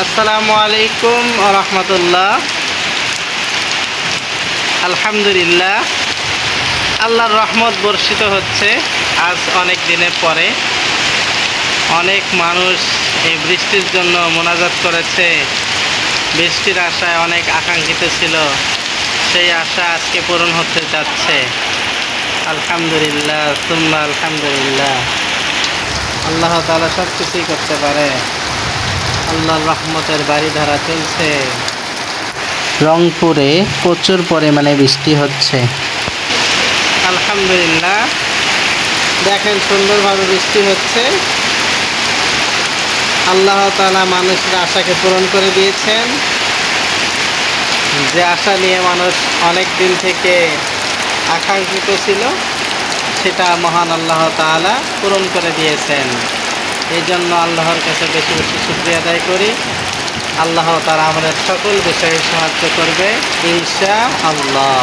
আসসালামু আলাইকুম রহমতুল্লাহ। আলহামদুলিল্লাহ, আল্লাহর রহমত বর্ষিত হচ্ছে। আজ অনেক দিনের পরে অনেক মানুষ এই বৃষ্টির জন্য মোনাজাত করেছে। বৃষ্টির আশায় অনেক আকাঙ্ক্ষিত ছিল, সেই আশা আজকে পূরণ হতে যাচ্ছে। আলহামদুলিল্লাহ, সুম্মা আলহামদুলিল্লাহ। আল্লাহ তাআলা সব কিছুই করতে পারে। আল্লাহর রহমতের বাড়িধারা চলছে। রংপুরে প্রচুর পরিমাণে বৃষ্টি হচ্ছে। আলহামদুলিল্লাহ, দেখেন সুন্দরভাবে বৃষ্টি হচ্ছে। আল্লাহ তাআলা মানুষের আশাকে পূরণ করে দিয়েছেন। যে আশা নিয়ে মানুষ অনেক দিন থেকে আকাঙ্ক্ষিত ছিল, সেটা মহান আল্লাহ তাআলা পূরণ করে দিয়েছেন। এই জন্য আল্লাহর কাছে বেশি বেশি শুকরিয়া আদায় করি। আল্লাহ তাআলা আমাদের সকল বিষয়ে সাহায্য করবে ইনশাআল্লাহ।